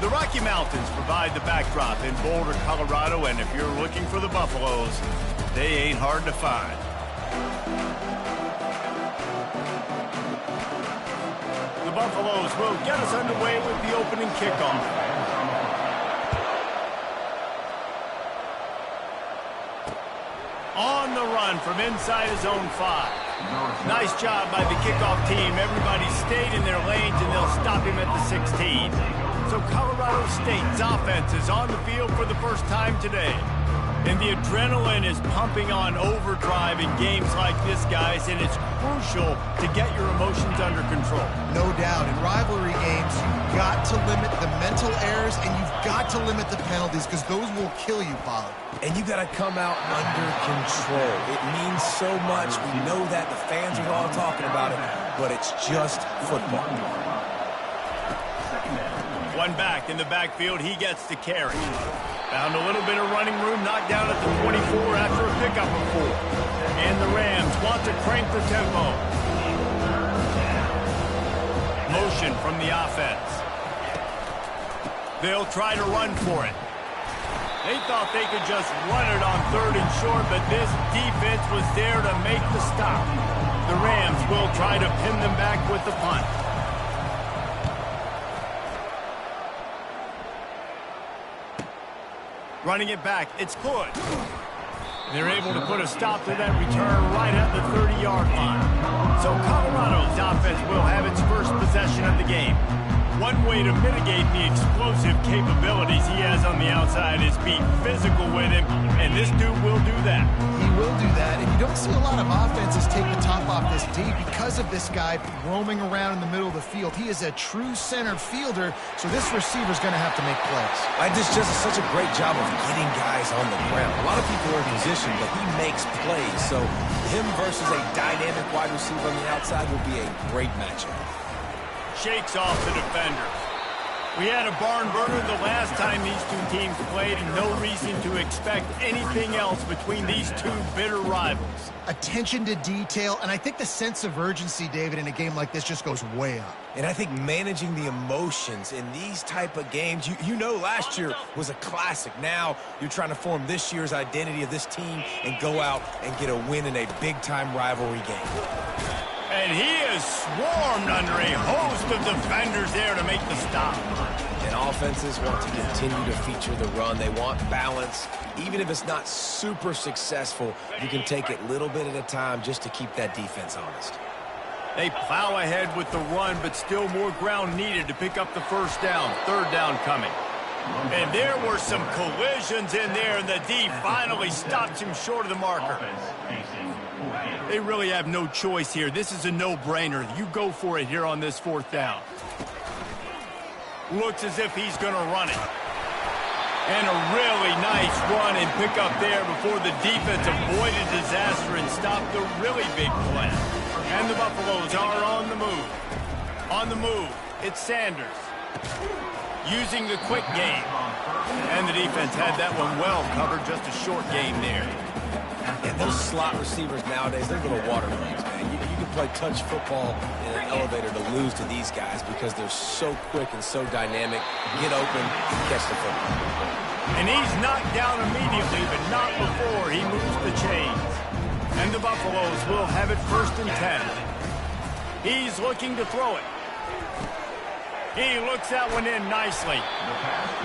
The Rocky Mountains provide the backdrop in Boulder, Colorado, and if you're looking for the Buffaloes, they ain't hard to find. The Buffaloes will get us underway with the opening kickoff. On the run from inside his own 5. Nice job by the kickoff team. Everybody stayed in their lanes, and they'll stop him at the 16. So Colorado State's offense is on the field for the first time today. And the adrenaline is pumping on overdrive in games like this, guys, and it's crucial to get your emotions under control. No doubt. In rivalry games, you've got to limit the mental errors, and you've got to limit the penalties, because those will kill you, Pollard. And you got to come out under control. It means so much. We know that. The fans are all talking about it, but it's just football. One back in the backfield, he gets to carry. Found a little bit of running room, knocked down at the 24 after a pickup of 4. And the Rams want to crank the tempo. Motion from the offense. They'll try to run for it. They thought they could just run it on 3rd and short, but this defense was there to make the stop. The Rams will try to pin them back with the punt. Running it back, it's good. They're able to put a stop to that return right at the 30-yard line. So Colorado's offense will have its first possession of the game. One way to mitigate the explosive capabilities he has on the outside is be physical with him, and this dude will do that. He will do that, and you don't see a lot of offenses take the top off this D because of this guy roaming around in the middle of the field. He is a true center fielder, so this receiver's going to have to make plays. This just is such a great job of getting guys on the ground. A lot of people are in position, but he makes plays, so him versus a dynamic wide receiver on the outside will be a great matchup. Shakes off the defenders. We had a barn burner the last time these two teams played, and no reason to expect anything else between these two bitter rivals. Attention to detail, and I think the sense of urgency, David, in a game like this just goes way up. And I think managing the emotions in these type of games, you know last year was a classic. Now you're trying to form this year's identity of this team and go out and get a win in a big-time rivalry game. And he is swarmed under a host of defenders there to make the stop. And offenses want to continue to feature the run. They want balance. Even if it's not super successful, you can take it little bit at a time just to keep that defense honest. They plow ahead with the run, but still more ground needed to pick up the first down. 3rd down coming. And there were some collisions in there, and the D finally stops him short of the marker. They really have no choice here. This is a no-brainer. You go for it here on this 4th down. Looks as if he's going to run it. And a really nice run and pick up there before the defense avoided disaster and stopped the really big play. And the Buffaloes are on the move. On the move, it's Sanders. Using the quick game. And the defense had that one well covered, just a short game there. And those slot receivers nowadays, they're little watermelons, man. You can play touch football in an elevator to lose to these guys because they're so quick and so dynamic. Get open, catch the football. And he's knocked down immediately, but not before he moves the chains. And the Buffaloes will have it 1st and 10. He's looking to throw it. He looks that one in nicely.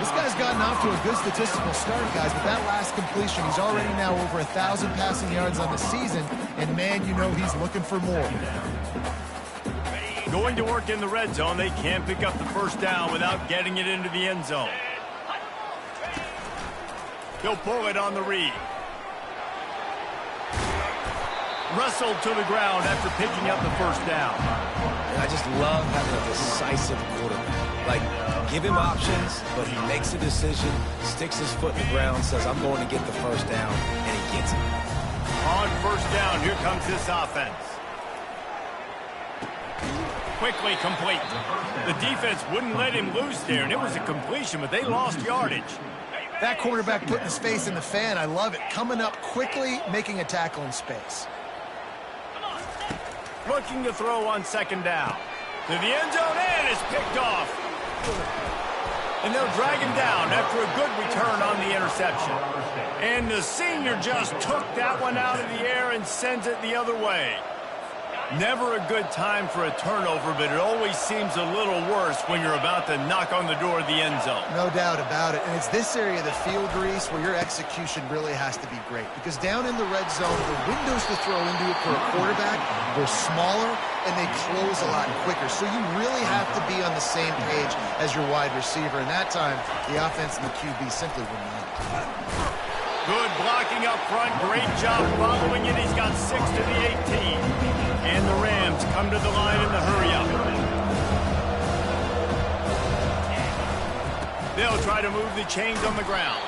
This guy's gotten off to a good statistical start, guys, but that last completion, he's already now over 1,000 passing yards on the season, and man, you know he's looking for more. Going to work in the red zone, they can't pick up the 1st down without getting it into the end zone. He'll pull it on the read. Wrestled to the ground after picking up the 1st down. And I just love having a decisive quarterback. Like, give him options, but he makes a decision, sticks his foot in the ground, says, I'm going to get the 1st down, and he gets it. On 1st down, here comes this offense. Quickly complete. The defense wouldn't let him loose there, and it was a completion, but they lost yardage. That quarterback putting his face in the fan, I love it. Coming up quickly, making a tackle in space. Looking to throw on 2nd down. To the end zone, and it's picked off. And they'll drag him down after a good return on the interception. And the senior just took that one out of the air and sends it the other way. Never a good time for a turnover, but it always seems a little worse when you're about to knock on the door of the end zone. No doubt about it. And it's this area of the field, Reese, where your execution really has to be great. Because down in the red zone, the windows to throw into it for a quarterback, they're smaller and they close a lot quicker. So you really have to be on the same page as your wide receiver. And that time, the offense and the QB simply were not. Good blocking up front. Great job following it. He's got 6 to the 18. And the Rams come to the line in the hurry-up. They'll try to move the chains on the ground.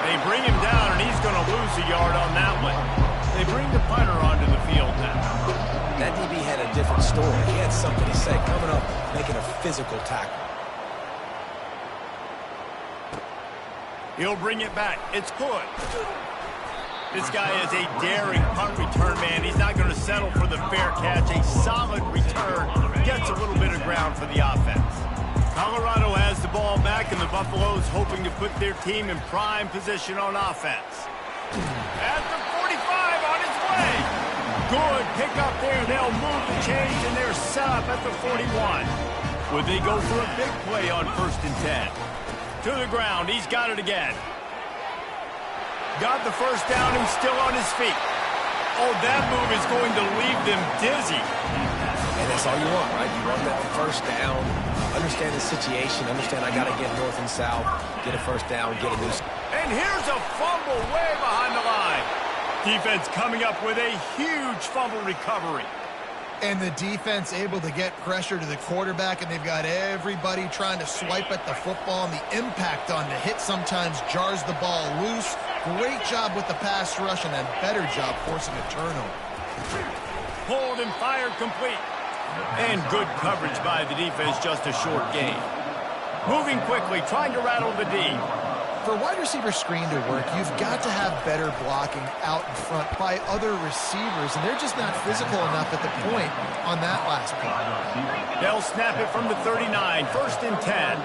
They bring him down, and he's going to lose a yard on that one. They bring the punter onto the field now. That DB had a different story. He had something to say, coming up, making a physical tackle. He'll bring it back. It's good. This guy is a daring punt return man. He's not going to settle for the fair catch. A solid return. Gets a little bit of ground for the offense. Colorado has the ball back, and the Buffaloes hoping to put their team in prime position on offense. At the 45 on its way. Good pick up there. They'll move the chains, and they're set up at the 41. Would they go for a big play on 1st and 10? To the ground. He's got it again. Got the first down and still on his feet. Oh, that move is going to leave them dizzy. And that's all you want, right? You want that first down, understand the situation, understand I got to get north and south, get a first down, get a new... And here's a fumble way behind the line. Defense coming up with a huge fumble recovery. And the defense able to get pressure to the quarterback, and they've got everybody trying to swipe at the football, and the impact on the hit sometimes jars the ball loose. Great job with the pass rush, and a better job forcing a turnover. Pulled and fired complete. And good coverage by the defense, just a short gain. Moving quickly, trying to rattle the D. For a wide receiver screen to work, you've got to have better blocking out in front by other receivers, and they're just not physical enough at the point on that last play. They'll snap it from the 39, 1st and 10.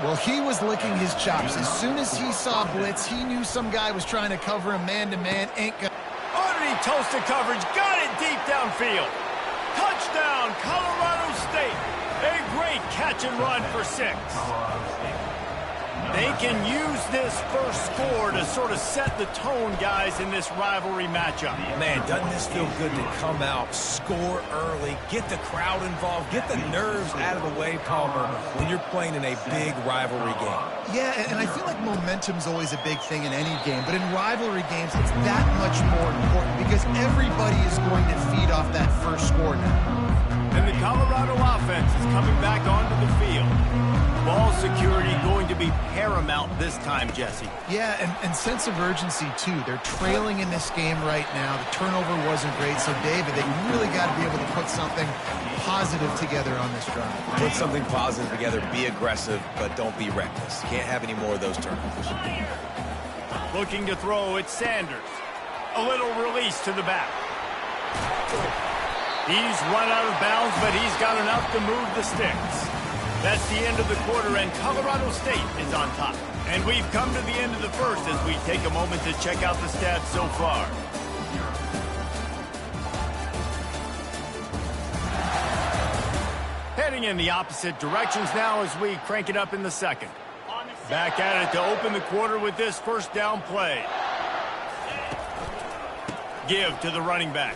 Well, he was licking his chops. As soon as he saw blitz, he knew some guy was trying to cover him man-to-man. Ain't gonna... Underneath toasted coverage, got it deep downfield. Touchdown, Colorado State. A great catch and run for 6. They can use this first score to sort of set the tone, guys, in this rivalry matchup. Man, doesn't this feel good to come out, score early, get the crowd involved, get the nerves out of the way, Palmer, when you're playing in a big rivalry game? Yeah, and I feel like momentum's always a big thing in any game, but in rivalry games, it's that much more important because everybody is going to feed off that first score now. And the Colorado offense is coming back onto the field. Ball security going to be paramount this time, Jesse. Yeah, and sense of urgency, too. They're trailing in this game right now. The turnover wasn't great, so, David, they really got to be able to put something positive together on this drive. Put something positive together, be aggressive, but don't be reckless. Can't have any more of those turnovers. Looking to throw, it's Sanders. A little release to the back. He's run out of bounds, but he's got enough to move the sticks. That's the end of the quarter, and Colorado State is on top. And we've come to the end of the first as we take a moment to check out the stats so far. Heading in the opposite directions now as we crank it up in the second. Back at it to open the quarter with this first down play. Give to the running back.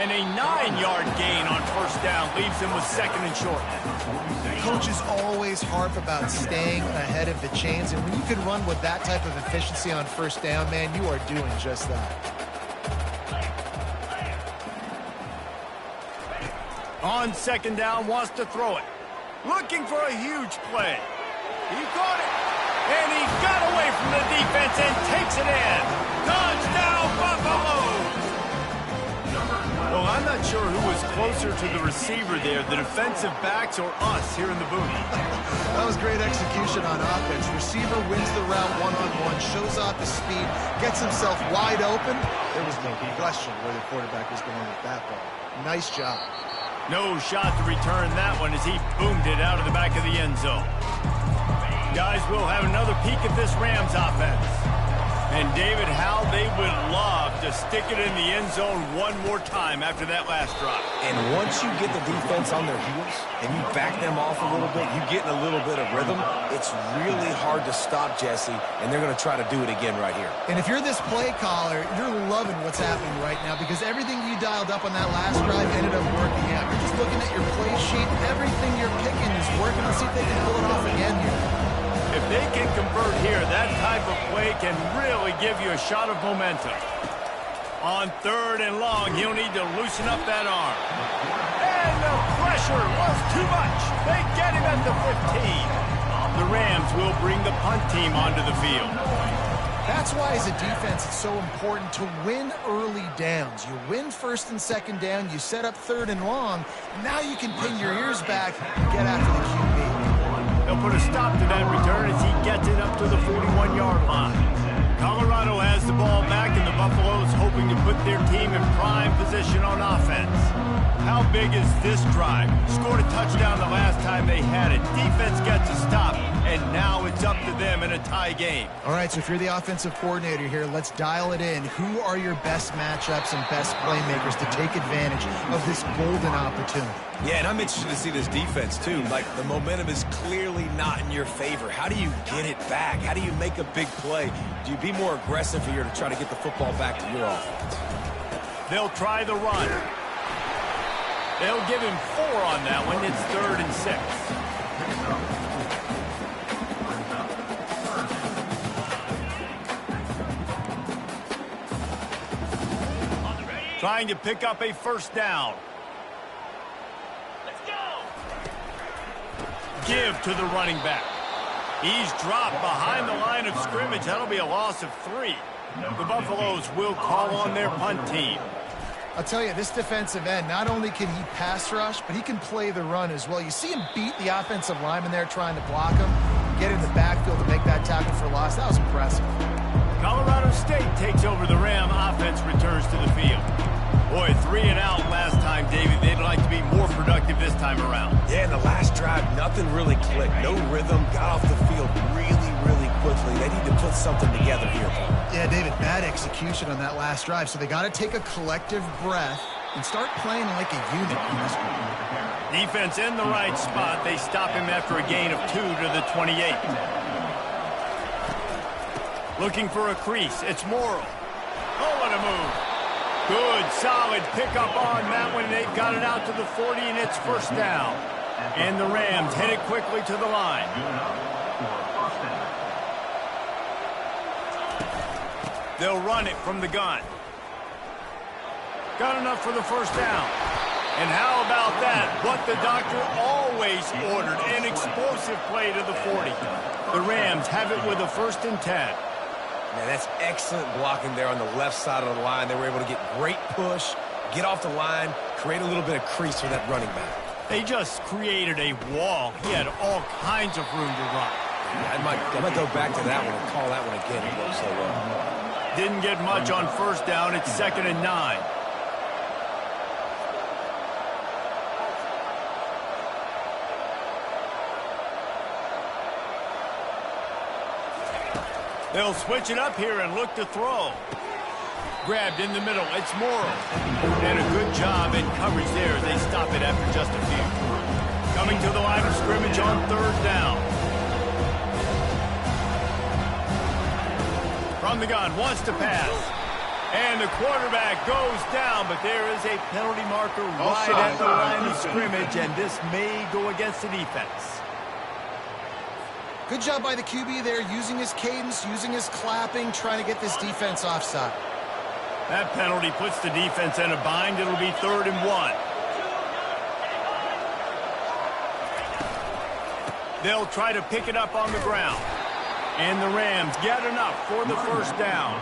And a 9-yard gain on first down leaves him with 2nd and short. Coaches always harp about staying ahead of the chains, and when you can run with that type of efficiency on first down, man, you are doing just that. On 2nd down, wants to throw it. Looking for a huge play. He caught it. And he got away from the defense and takes it in. Touchdown, Buffalo! Well, I'm not sure who was closer to the receiver there, the defensive backs or us here in the booth. That was great execution on offense. Receiver wins the route one-on-one, shows off his speed, gets himself wide open. There was no question where the quarterback was going with that ball. Nice job. No shot to return that one as he boomed it out of the back of the end zone. Guys, we'll have another peek at this Rams offense. And David, how they would love to stick it in the end zone one more time after that last drive. And once you get the defense on their heels and you back them off a little bit, you get in a little bit of rhythm, it's really hard to stop, Jesse, and they're going to try to do it again right here. And if you're this play caller, you're loving what's happening right now because everything you dialed up on that last drive ended up working out. You're just looking at your play sheet. Everything you're picking is working. Let's see if they can pull it off again here. If they can convert here, that type of play can really give you a shot of momentum. On 3rd and long, he'll need to loosen up that arm. And the pressure was too much. They get him at the 15. The Rams will bring the punt team onto the field. That's why, as a defense, it's so important to win early downs. You win 1st and 2nd down, you set up 3rd and long, and now you can pin your ears back and get after the QB. They'll put a stop to that return as he gets it up to the 41-yard line. Colorado has the ball back, and the Buffaloes hoping to put their team in prime position on offense. How big is this drive? Scored a touchdown the last time they had it. Defense gets a stop, and now it's up to them in a tie game. All right, so if you're the offensive coordinator here, let's dial it in. Who are your best matchups and best playmakers to take advantage of this golden opportunity? Yeah, and I'm interested to see this defense, too. Like, the momentum is clearly not in your favor. How do you get it back? How do you make a big play? Do you be more aggressive here to try to get the football back to your offense? They'll try the run. They'll give him 4 on that one. It's 3rd and 6. Trying to pick up a 1st down. Let's go. Give to the running back. He's dropped behind the line of scrimmage. That'll be a loss of 3. The Buffaloes will call on their punt team. I'll tell you, this defensive end, not only can he pass rush, but he can play the run as well. You see him beat the offensive lineman there trying to block him, get in the backfield to make that tackle for loss. That was impressive. Colorado State takes over the Ram. Offense returns to the field. Boy, 3 and out last time, David. They'd like to be more productive this time around. Yeah, in the last drive, nothing really clicked. No rhythm, got off the field really, really quickly. They need to put something together here. Yeah, David, bad execution on that last drive. So they got to take a collective breath and start playing like a unit in this one. Defense in the right spot. They stop him after a gain of 2 to the 28. Looking for a crease. It's Morrow. Oh, what a move. Good, solid pickup on that one. They've got it out to the 40, and it's 1st down. And the Rams headed quickly to the line. They'll run it from the gun. Got enough for the 1st down. And how about that? What the doctor always ordered, an explosive play to the 40. The Rams have it with a 1st and 10. Man, that's excellent blocking there on the left side of the line. They were able to get great push, get off the line, create a little bit of crease for that running back. They just created a wall. He had all kinds of room to run. I might go back to that one and call that one again. It worked so well. Didn't get much on 1st down. It's 2nd and 9. They'll switch it up here and look to throw. Grabbed in the middle. It's Morrow. And a good job in coverage there. They stop it after just a few. Coming to the line of scrimmage on 3rd down. From the gun, wants to pass. And the quarterback goes down, but there is a penalty marker right at the line of scrimmage, and this may go against the defense. Good job by the QB there, using his cadence, using his clapping, trying to get this defense offside. That penalty puts the defense in a bind. It'll be 3rd and 1. They'll try to pick it up on the ground. And the Rams get enough for the 1st down.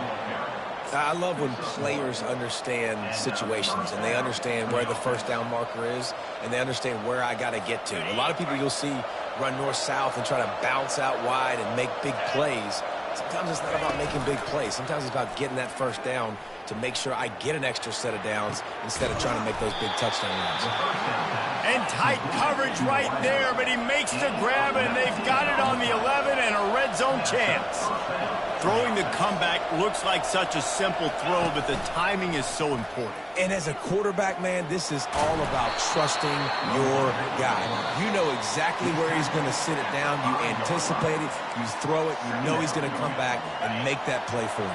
I love when players understand situations and they understand where the 1st down marker is and they understand where I got to get to. A lot of people you'll see run north-south and try to bounce out wide and make big plays. Sometimes it's not about making big plays. Sometimes it's about getting that first down to make sure I get an extra set of downs instead of trying to make those big touchdown runs. And tight coverage right there, but he makes the grab, and they've got it on the 11 and a red zone chance. Throwing the comeback looks like such a simple throw, but the timing is so important. And as a quarterback, man, this is all about trusting your guy. You know exactly where he's going to sit it down. You anticipate it. You throw it. You know he's going to come back and make that play for you.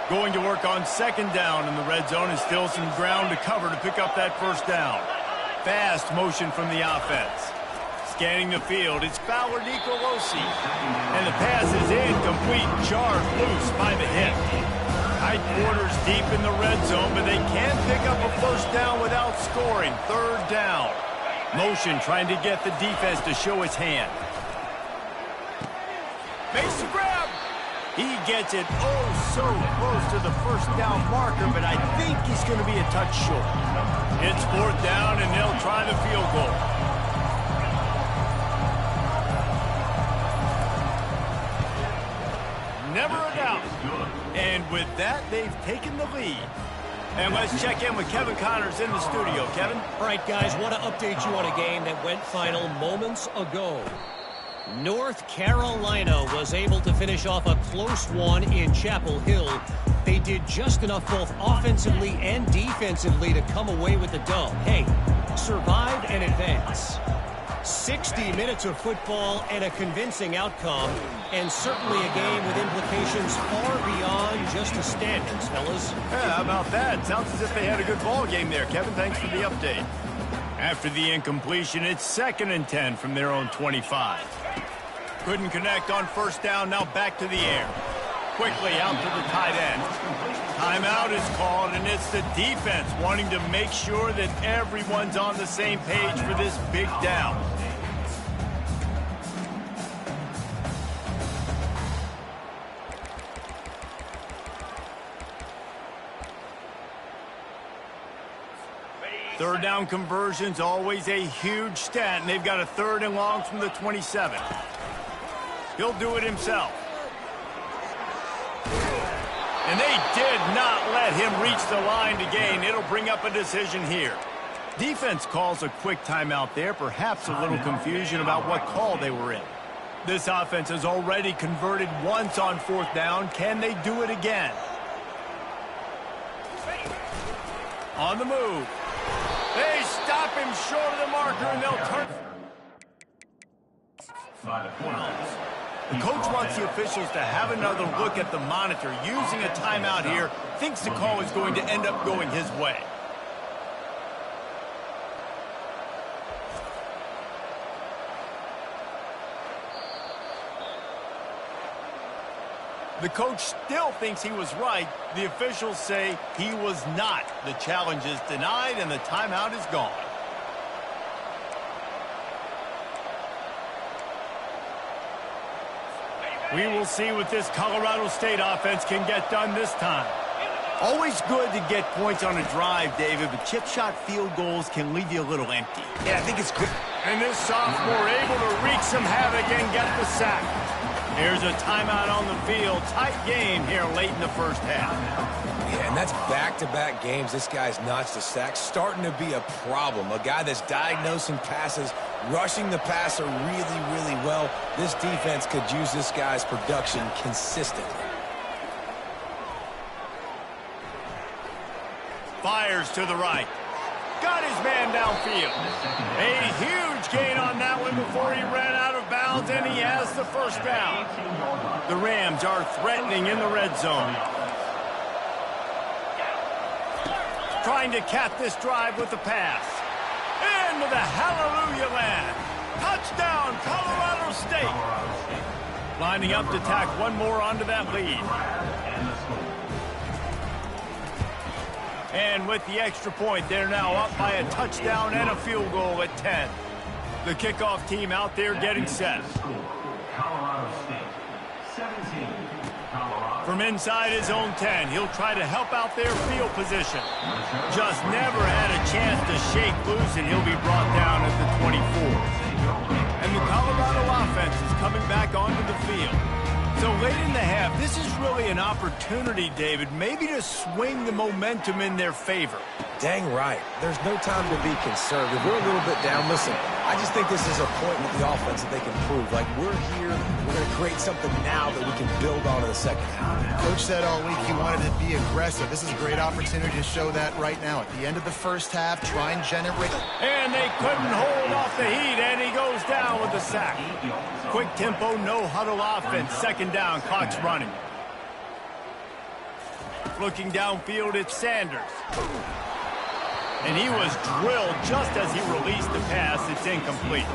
Going to work on second down in the red zone, and still some ground to cover to pick up that first down. Fast motion from the offense. Scanning the field, it's Fowler Nicolosi. And the pass is incomplete, jarred loose by the hip. Tight quarters deep in the red zone, but they can pick up a first down without scoring. Third down. Motion trying to get the defense to show his hand. Makes the grab. He gets it so close to the first down marker, but I think he's going to be a touch short. It's fourth down, and they'll try the field goal. Never a doubt. And with that, they've taken the lead. And let's check in with Kevin Connors in the studio. Kevin? All right, guys, want to update you on a game that went final moments ago. North Carolina was able to finish off a close one in Chapel Hill. They did just enough both offensively and defensively to come away with the dub. Hey, survive and advance. 60 minutes of football and a convincing outcome, and certainly a game with implications far beyond just the standings, fellas. Yeah, how about that? Sounds as if they had a good ball game there. Kevin, thanks for the update. After the incompletion, it's 2nd and 10 from their own 25. Couldn't connect on first down, now back to the air. Quickly out to the tight end. Timeout is called, and it's the defense wanting to make sure that everyone's on the same page for this big down. Third down conversion's always a huge stat, and they've got a 3rd and long from the 27. He'll do it himself. And they did not let him reach the line to gain. It'll bring up a decision here. Defense calls a quick timeout there, perhaps a little confusion about what call they were in. This offense has already converted once on 4th down. Can they do it again? On the move. They stop him short of the marker, and they'll turn. The coach wants the officials to have another look at the monitor. Using a timeout here, thinks the call is going to end up going his way. The coach still thinks he was right. The officials say he was not. The challenge is denied, and the timeout is gone. We will see what this Colorado State offense can get done this time. Always good to get points on a drive, David, but chip shot field goals can leave you a little empty. Yeah, I think it's good. And this sophomore able to wreak some havoc and get the sack. Here's a timeout on the field. Tight game here late in the first half. Yeah, and that's back-to-back games. This guy's notched a sack. Starting to be a problem. A guy that's diagnosing passes, rushing the passer really, really well. This defense could use this guy's production consistently. Fires to the right. Got his man downfield. A huge gain on that one before he ran out of bounds, and he has the first down. The Rams are threatening in the red zone. Trying to cap this drive with the pass. Into the hallelujah land. Touchdown, Colorado State. Lining up to tack one more onto that lead. And with the extra point, they're now up by a touchdown and a field goal at 10. The kickoff team out there getting set. From inside his own 10, he'll try to help out their field position. Just never had a chance to shake loose, and he'll be brought down at the 24. And the Colorado offense is coming back onto the field. So late in the half, this is really an opportunity, David, maybe to swing the momentum in their favor. Dang right. There's no time to be conservative. We're a little bit down. Listen, I just think this is a point with the offense that they can prove. Like, we're here, we're going to create something now that we can build on in the second half. Coach said all week he wanted to be aggressive. This is a great opportunity to show that right now. At the end of the first half, try and generate. And they couldn't hold off the heat, and he goes down with the sack. Quick tempo, no huddle offense. Second down, clock's running. Looking downfield, it's Sanders. And he was drilled just as he released the pass. It's incomplete.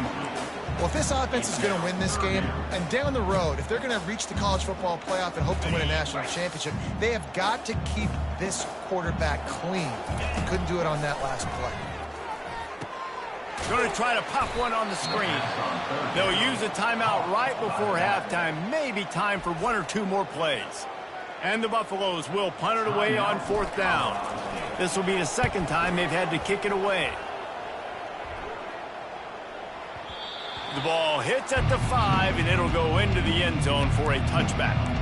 Well, if this offense is going to win this game, and down the road, if they're going to reach the college football playoff and hope to win a national championship, they have got to keep this quarterback clean. They couldn't do it on that last play. Going to try to pop one on the screen. They'll use a timeout right before halftime. Maybe time for one or two more plays. And the Buffaloes will punt it away on fourth down. This will be the second time they've had to kick it away. The ball hits at the 5, and it'll go into the end zone for a touchback.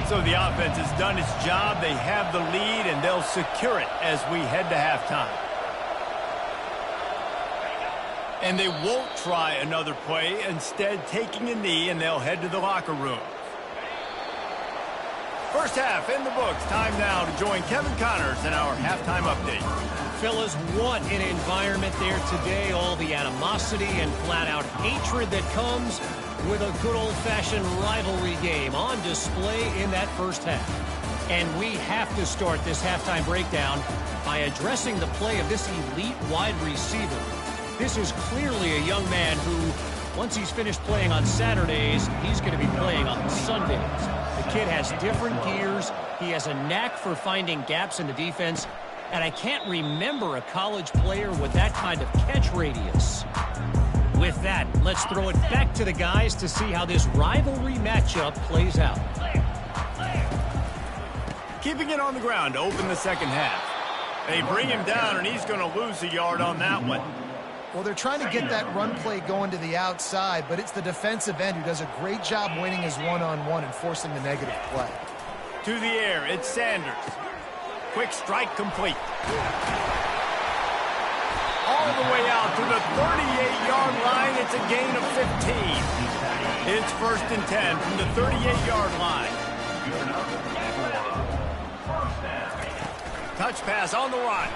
So the offense has done its job. They have the lead, and they'll secure it as we head to halftime. And they won't try another play, instead taking a knee, and they'll head to the locker room. First half in the books. Time now to join Kevin Connors in our halftime update. Fellas, what an environment there today. All the animosity and flat-out hatred that comes with a good old-fashioned rivalry game on display in that first half. And we have to start this halftime breakdown by addressing the play of this elite wide receiver. This is clearly a young man who, once he's finished playing on Saturdays, he's going to be playing on Sundays. The kid has different gears. He has a knack for finding gaps in the defense. And I can't remember a college player with that kind of catch radius. With that, let's throw it back to the guys to see how this rivalry matchup plays out. Keeping it on the ground to open the second half. They bring him down, and he's going to lose a yard on that one. Well, they're trying to get that run play going to the outside, but it's the defensive end who does a great job winning his one-on-one and forcing the negative play. To the air, it's Sanders. Quick strike complete. All the way out to the 38-yard line. It's a gain of 15. It's 1st and 10 from the 38-yard line. Touch pass on the run.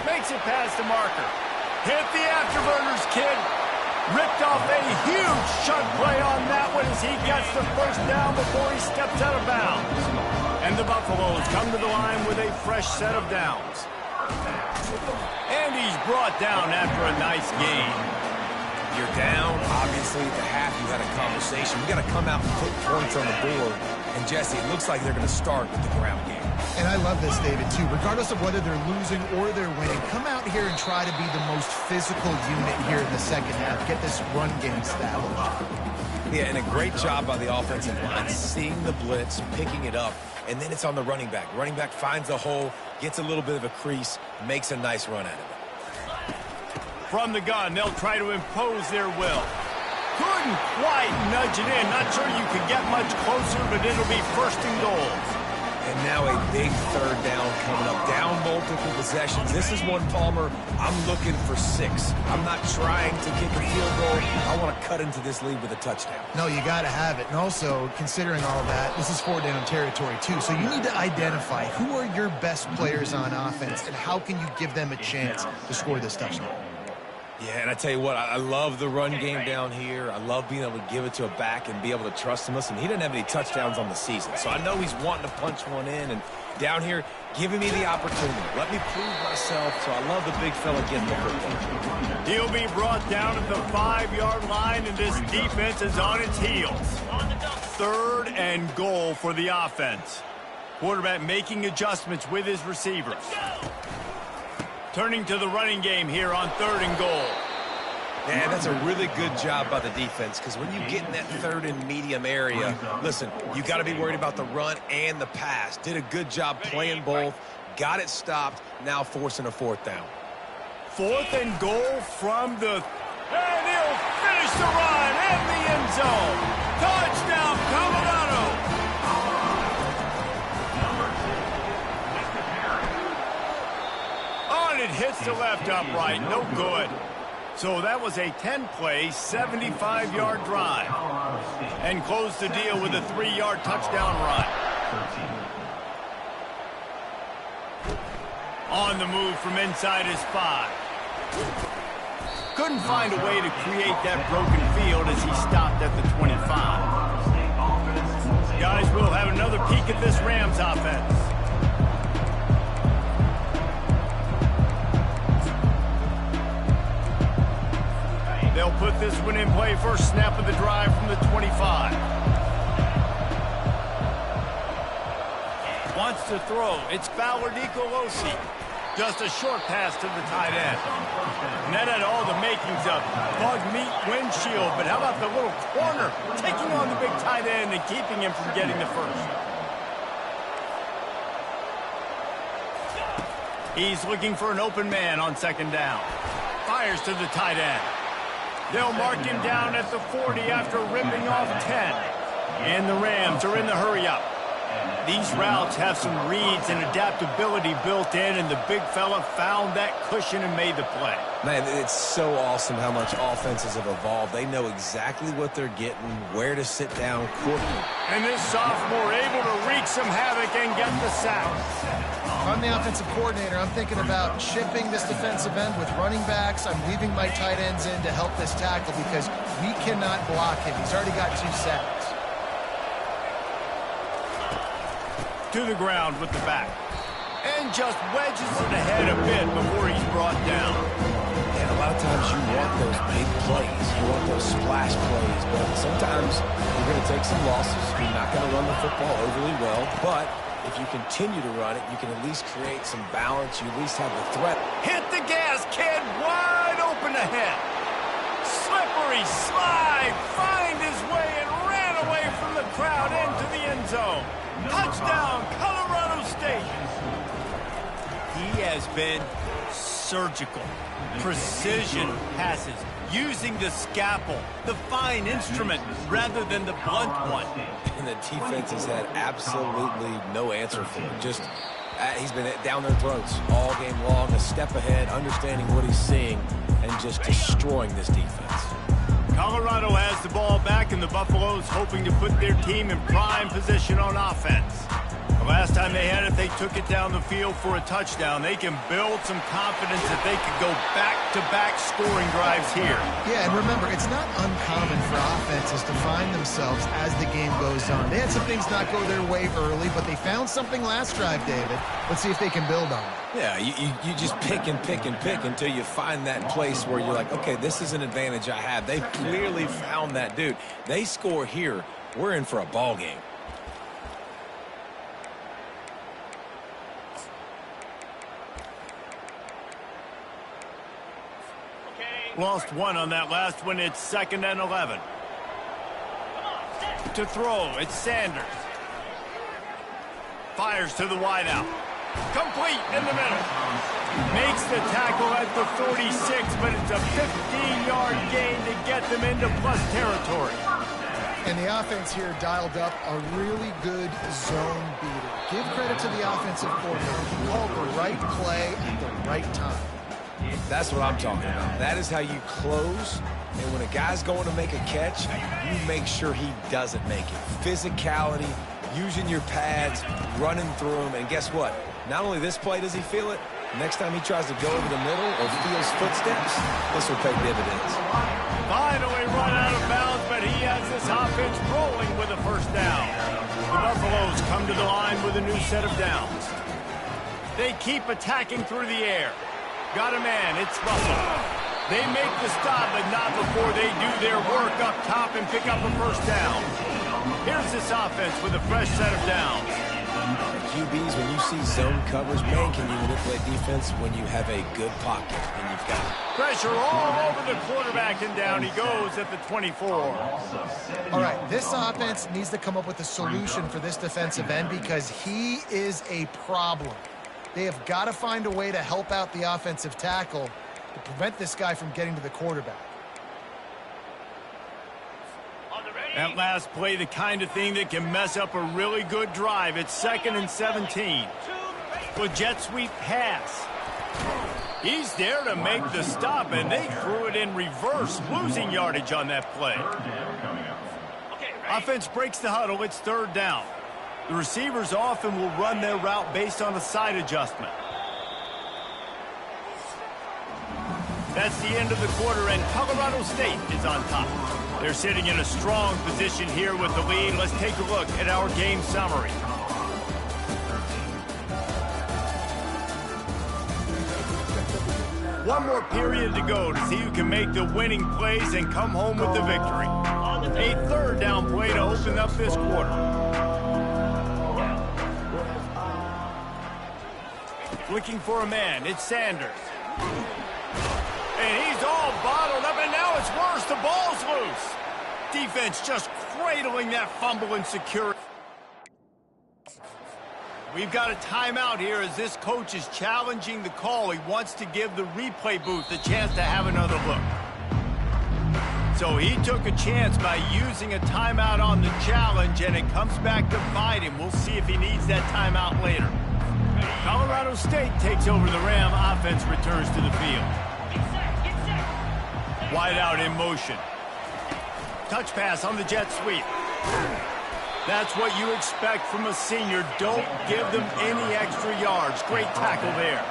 Makes it past the marker. Hit the afterburners, kid. Ripped off a huge chunk play on that one as he gets the first down before he steps out of bounds. And the Buffaloes come to the line with a fresh set of downs. And he's brought down after a nice gain. You're down. Obviously, at the half, you had a conversation. We got to come out and put points on the board. And, Jesse, it looks like they're going to start with the ground game. And I love this, David, too. Regardless of whether they're losing or they're winning, come out here and try to be the most physical unit here in the second half. Get this run game established. Yeah, and a great job by the offensive line, seeing the blitz, picking it up, and then it's on the running back. Running back finds a hole, gets a little bit of a crease, makes a nice run out of it. From the gun, they'll try to impose their will. Couldn't quite nudge it in. Not sure you could get much closer, but it'll be 1st and goal. And now a big third down coming up. Down multiple possessions. This is one, Palmer, I'm looking for 6. I'm not trying to kick a field goal. I want to cut into this lead with a touchdown. No, you got to have it. And also, considering all of that, this is 4-down territory, too. So you need to identify who are your best players on offense and how can you give them a chance to score this touchdown. Yeah, and I tell you what, I love the run game down here. I love being able to give it to a back and be able to trust him. Listen, he didn't have any touchdowns on the season, so I know he's wanting to punch one in. And down here, giving me the opportunity. Let me prove myself, so I love the big fella getting the football. He'll be brought down at the 5-yard line, and this defense is on its heels. 3rd and goal for the offense. Quarterback making adjustments with his receivers. Turning to the running game here on 3rd and goal. Yeah, that's a really good job by the defense, because when you get in that 3rd and medium area, listen, you got to be worried about the run and the pass. Did a good job playing both, got it stopped, now forcing a 4th down. 4th and goal from the... And he'll finish the run in the end zone. Touchdown, Colorado. Oh, and it hits the left upright. No good. So that was a 10-play, 75-yard drive. And closed the deal with a 3-yard touchdown run. On the move from inside his 5. Couldn't find a way to create that broken field as he stopped at the 25. Guys, we'll have another peek at this Rams offense. They'll put this one in play first snap of the drive from the 25. Wants to throw. It's Fowler Nicolosi. Just a short pass to the tight end. And that had all the makings of bug meat windshield. But how about the little corner taking on the big tight end and keeping him from getting the first? He's looking for an open man on 2nd down. Fires to the tight end. They'll mark him down at the 40 after ripping off 10. And the Rams are in the hurry-up. These routes have some reads and adaptability built in, and the big fella found that cushion and made the play. Man, it's so awesome how much offenses have evolved. They know exactly what they're getting, where to sit down quickly. And this sophomore able to wreak some havoc and get the sack. I'm the offensive coordinator. I'm thinking about shipping this defensive end with running backs. I'm leaving my tight ends in to help this tackle because we cannot block him. He's already got 2 sacks. To the ground with the back. And just wedges it ahead a bit before he's brought down. And a lot of times you want those big plays. You want those splash plays. But sometimes you're going to take some losses. You're not going to run the football overly well. But if you continue to run it, you can at least create some balance. You at least have the threat. Hit the gas, kid. Wide open ahead. Slippery slide. Find his way and ran away from the crowd into the end zone. Touchdown, Colorado State. He has been surgical. Precision passes. Using the scalpel, the fine instrument, rather than the blunt one. And the defense has had absolutely no answer for him. Just, he's been down their throats all game long, a step ahead, understanding what he's seeing, and just destroying this defense. Colorado has the ball back, and the Buffaloes hoping to put their team in prime position on offense. The last time they had it, they took it down the field for a touchdown. They can build some confidence that they could go back-to-back scoring drives here. Yeah, and remember, it's not uncommon for offenses to find themselves as the game goes on. They had some things not go their way early, but they found something last drive, David. Let's see if they can build on it. Yeah, you just pick and pick and pick until you find that place where you're like, okay, this is an advantage I have. They've clearly found that, dude. They score here, we're in for a ball game. Lost 1 on that last one. It's 2nd and 11. To throw, it's Sanders. Fires to the wideout. Complete in the middle. Makes the tackle at the 46, but it's a 15-yard gain to get them into plus territory. And the offense here dialed up a really good zone beater. Give credit to the offensive coordinator. He called the right play at the right time. That's what I'm talking about. That is how you close. And when a guy's going to make a catch, you make sure he doesn't make it. Physicality, using your pads, running through them. And guess what? Not only this play does he feel it, next time he tries to go over the middle or feels footsteps, this will pay dividends. Finally run out of bounds, but he has this offense rolling with a first down. The Buffaloes come to the line with a new set of downs. They keep attacking through the air. Got a man, it's Russell. They make the stop, but not before they do their work up top and pick up a first down. Here's this offense with a fresh set of downs. QBs, when you see zone coverage, man, can you manipulate defense when you have a good pocket and you've got it. Pressure all over the quarterback, and down he goes at the 24. All right, this offense needs to come up with a solution for this defensive end because he is a problem. They have got to find a way to help out the offensive tackle to prevent this guy from getting to the quarterback. That last play, the kind of thing that can mess up a really good drive. It's 2nd and 17. The jet sweep pass. He's there to make the stop, and they threw it in reverse, losing yardage on that play. Offense breaks the huddle. It's 3rd down. The receivers often will run their route based on a side adjustment. That's the end of the quarter, and Colorado State is on top. They're sitting in a strong position here with the lead. Let's take a look at our game summary. One more period to go to see who can make the winning plays and come home with the victory. A 3rd down play to open up this quarter. Looking for a man. It's Sanders. And he's all bottled up, and now it's worse. The ball's loose. Defense just cradling that fumble and security. We've got a timeout here as this coach is challenging the call. He wants to give the replay booth a chance to have another look. So he took a chance by using a timeout on the challenge, and it comes back to bite him. We'll see if he needs that timeout later. Colorado State takes over the Ram. Offense returns to the field. Wide out in motion. Touch pass on the jet sweep. That's what you expect from a senior. Don't give them any extra yards. Great tackle there.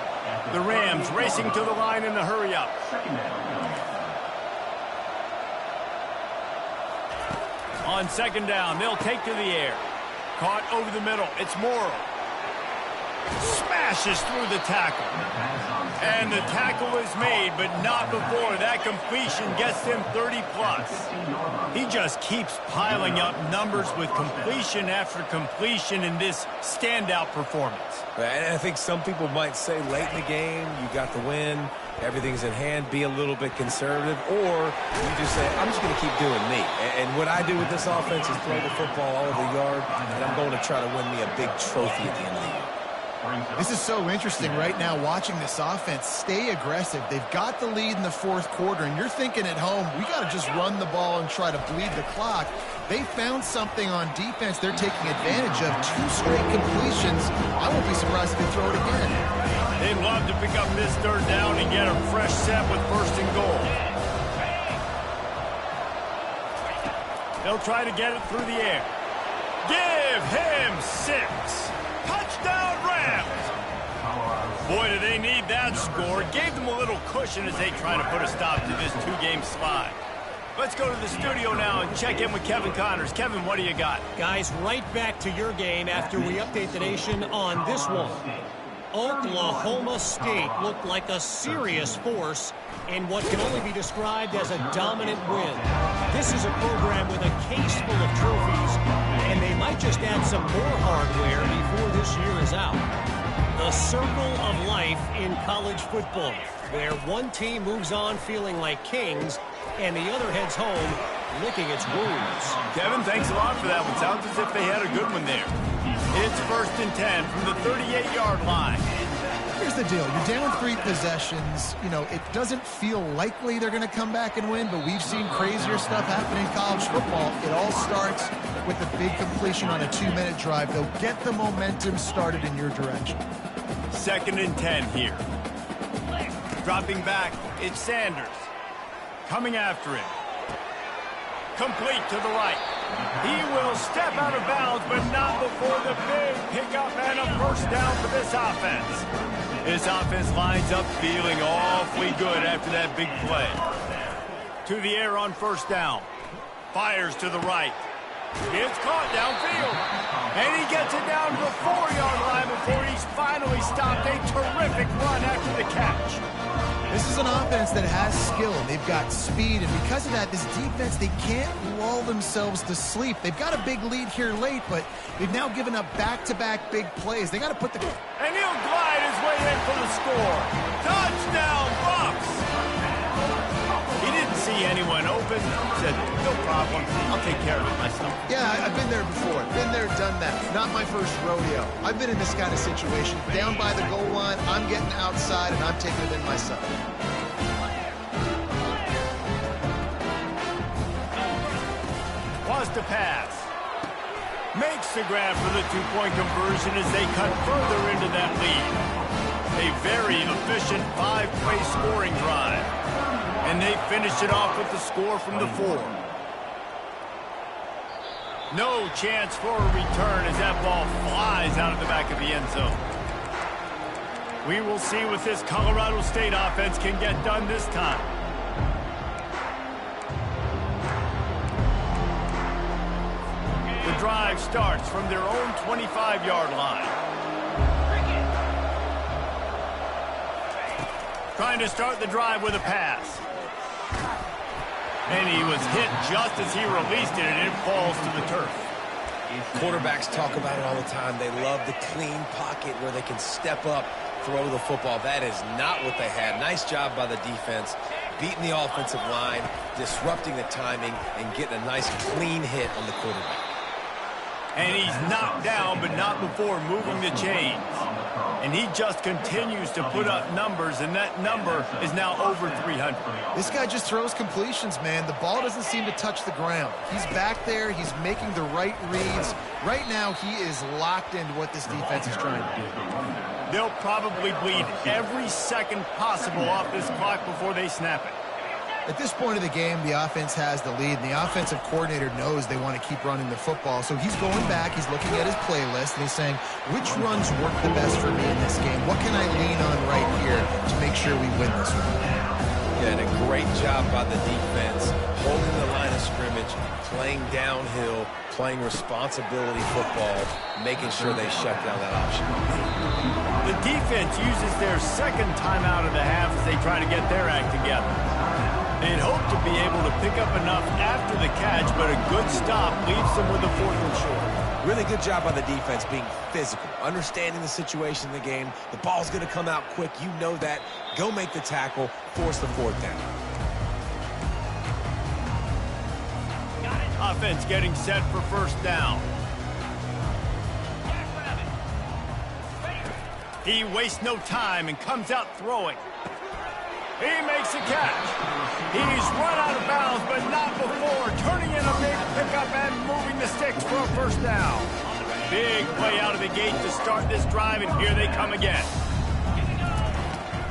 The Rams racing to the line in the hurry-up. On 2nd down, they'll take to the air. Caught over the middle. It's Morrow. Smashes through the tackle. And the tackle is made, but not before that completion gets him 30-plus. He just keeps piling up numbers with completion after completion in this standout performance. And I think some people might say late in the game, you got the win, everything's in hand, be a little bit conservative, or you just say, I'm just going to keep doing me. And what I do with this offense is throw the football all over the yard, and I'm going to try to win me a big trophy at the end of the year. This is so interesting right now, watching this offense stay aggressive. They've got the lead in the 4th quarter, and you're thinking at home, we got to just run the ball and try to bleed the clock. They found something on defense they're taking advantage of. 2 straight completions. I won't be surprised if they throw it again. They'd love to pick up this 3rd down and get a fresh set with 1st and goal. They'll try to get it through the air. Give him 6. Touchdown, Rams! Boy, do they need that score. Gave them a little cushion as they try to put a stop to this 2-game slide. Let's go to the studio now and check in with Kevin Connors. Kevin, what do you got? Guys, right back to your game after we update the nation on this one. Oklahoma State looked like a serious force in what can only be described as a dominant win. This is a program with a case full of trophies, and they might just add some more hardware before this year is out. The circle of life in college football, where one team moves on feeling like kings, and the other heads home licking its wounds. Kevin, thanks a lot for that one. Sounds as if they had a good one there. It's 1st and 10 from the 38-yard line. Here's the deal. You're down 3 possessions. You know, it doesn't feel likely they're going to come back and win, but we've seen crazier stuff happen in college football. It all starts with a big completion on a 2-minute drive. They'll get the momentum started in your direction. 2nd and 10 here. Dropping back, it's Sanders. Coming after him. Complete to the right. He will step out of bounds, but not before the big pickup and a 1st down for this offense. This offense lines up feeling awfully good after that big play. To the air on 1st down. Fires to the right. It's caught downfield. And he gets it down to the 4-yard line before he's finally stopped. A terrific run after the catch. This is an offense that has skill. They've got speed, and because of that, this defense, they can't lull themselves to sleep. They've got a big lead here late, but they've now given up back-to-back big plays. They got to put the... And he'll glide his way in for the score. Touchdown, Buffs! He didn't see anyone open. Said, no problem. I'll take care of it myself. Yeah, I've been there before. Been there, done that. Not my first rodeo. I've been in this kind of situation. Down by the goal line, I'm getting outside, and I'm taking it in myself. to pass. Makes the grab for the two-point conversion as they cut further into that lead. A very efficient 5-play scoring drive. And they finish it off with the score from the 4. No chance for a return as that ball flies out of the back of the end zone. We will see what this Colorado State offense can get done this time. The drive starts from their own 25-yard line. Trying to start the drive with a pass. And he was hit just as he released it, and it falls to the turf. Quarterbacks talk about it all the time. They love the clean pocket where they can step up, throw the football. That is not what they had. Nice job by the defense, beating the offensive line, disrupting the timing, and getting a nice clean hit on the quarterback. And he's knocked down, but not before moving the chains. And he just continues to put up numbers, and that number is now over 300. This guy just throws completions, man. The ball doesn't seem to touch the ground. He's back there. He's making the right reads. Right now, he is locked into what this defense is trying to do. They'll probably bleed every second possible off this clock before they snap it. At this point of the game, the offense has the lead, and the offensive coordinator knows they want to keep running the football. So he's going back, he's looking at his playlist, and he's saying, which runs work the best for me in this game? What can I lean on right here to make sure we win this one? Yeah, and a great job by the defense, holding the line of scrimmage, playing downhill, playing responsibility football, making sure they shut down that option. The defense uses their second timeout of the half as they try to get their act together. They'd hope to be able to pick up enough after the catch, but a good stop leaves them with a 4th and short. Really good job by the defense being physical, understanding the situation in the game. The ball's going to come out quick. You know that. Go make the tackle, force the 4th down. Offense getting set for first down. He wastes no time and comes out throwing. He makes a catch. He's run out of bounds, but not before. Turning in a big pickup and moving the sticks for a first down. Big play out of the gate to start this drive, and here they come again.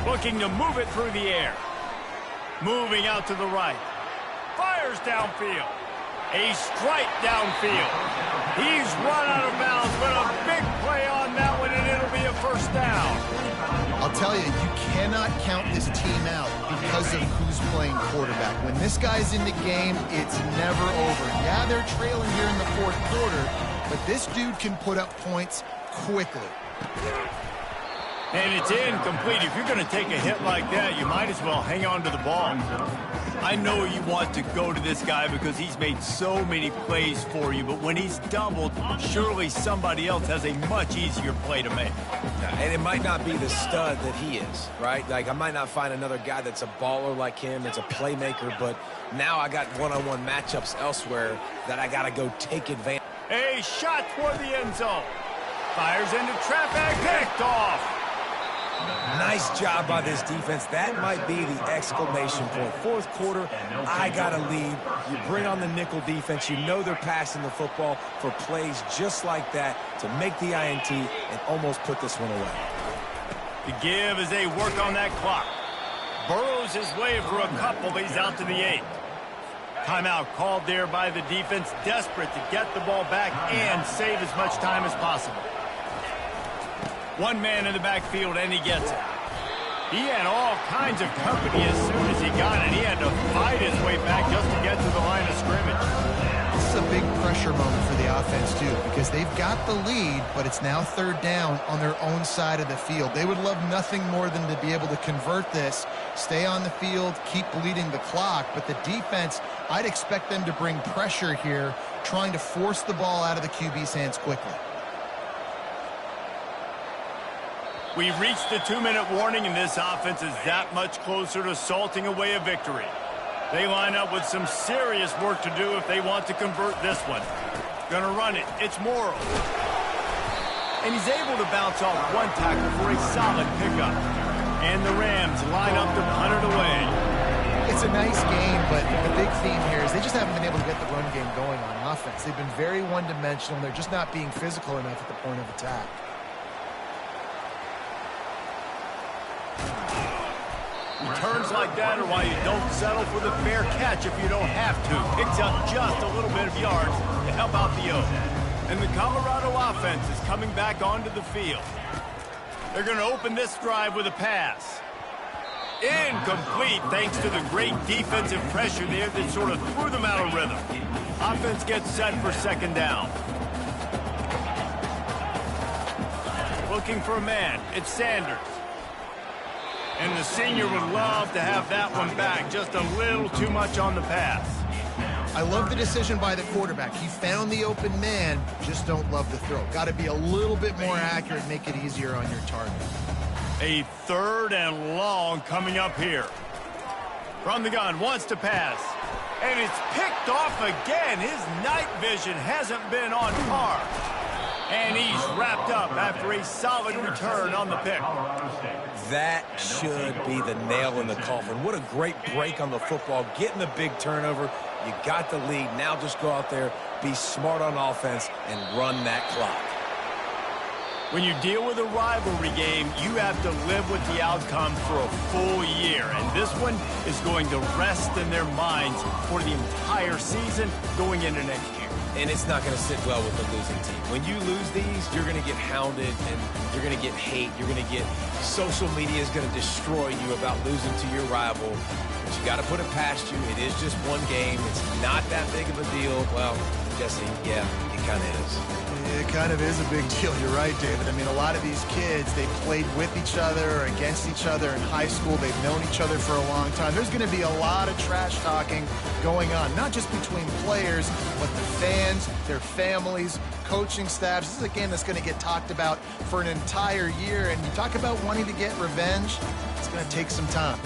Looking to move it through the air. Moving out to the right. Fires downfield. A strike downfield. He's run out of bounds, but a big play on that one, and it'll be a first down. I'll tell you, you cannot count this team out because of who's playing quarterback. When this guy's in the game, it's never over. Yeah, they're trailing here in the 4th quarter, but this dude can put up points quickly. And it's incomplete. If you're going to take a hit like that, you might as well hang on to the ball. I know you want to go to this guy because he's made so many plays for you, but when he's doubled, surely somebody else has a much easier play to make. And it might not be the stud that he is, right? Like, I might not find another guy that's a baller like him, that's a playmaker, but now I got one-on-one matchups elsewhere that I got to go take advantage. A shot toward the end zone. Fires into traffic, picked off. Nice job by this defense. That might be the exclamation point. 4th quarter, I got a lead. You bring on the nickel defense. You know they're passing the football for plays just like that to make the INT and almost put this one away. The give as they work on that clock. Burrows his way for a couple. He's out to the 8. Timeout called there by the defense, desperate to get the ball back and save as much time as possible. One man in the backfield, and he gets it. He had all kinds of company as soon as he got it. He had to fight his way back just to get to the line of scrimmage. This is a big pressure moment for the offense, too, because they've got the lead, but it's now 3rd down on their own side of the field. They would love nothing more than to be able to convert this, stay on the field, keep bleeding the clock. But the defense, I'd expect them to bring pressure here, trying to force the ball out of the QB's hands quickly. We've reached the 2-minute warning, and this offense is that much closer to salting away a victory. They line up with some serious work to do if they want to convert this one. Gonna run it. It's Morrow. And he's able to bounce off one tackle for a solid pickup. And the Rams line up to punt it away. It's a nice game, but the big theme here is they just haven't been able to get the run game going on offense. They've been very one-dimensional. They're just not being physical enough at the point of attack. Returns like that are why you don't settle for the fair catch if you don't have to. Picks up just a little bit of yards to help out the O. And the Colorado offense is coming back onto the field. They're going to open this drive with a pass. Incomplete thanks to the great defensive pressure there that sort of threw them out of rhythm. Offense gets set for second down. Looking for a man. It's Sanders. And the senior would love to have that one back. Just a little too much on the pass. I love the decision by the quarterback. He found the open man, just don't love the throw. Got to be a little bit more accurate, make it easier on your target. A 3rd and long coming up here. From the gun, wants to pass. And it's picked off again. His night vision hasn't been on par. And he's wrapped up after a solid return on the pick. That should be the nail in the coffin. What a great break on the football. Getting the big turnover. You got the lead. Now just go out there, be smart on offense, and run that clock. When you deal with a rivalry game, you have to live with the outcome for a full year. And this one is going to rest in their minds for the entire season going into next year. And it's not going to sit well with the losing team. When you lose these, you're going to get hounded, and you're going to get hate. You're going to get social media is going to destroy you about losing to your rival. But you got to put it past you. It is just one game. It's not that big of a deal. Well, Jesse, yeah, it kind of is. It kind of is a big deal. You're right, David. I mean, a lot of these kids, they played with each other or against each other in high school. They've known each other for a long time. There's going to be a lot of trash talking going on, not just between players, but the fans, their families, coaching staffs. This is a game that's going to get talked about for an entire year. And you talk about wanting to get revenge, it's going to take some time.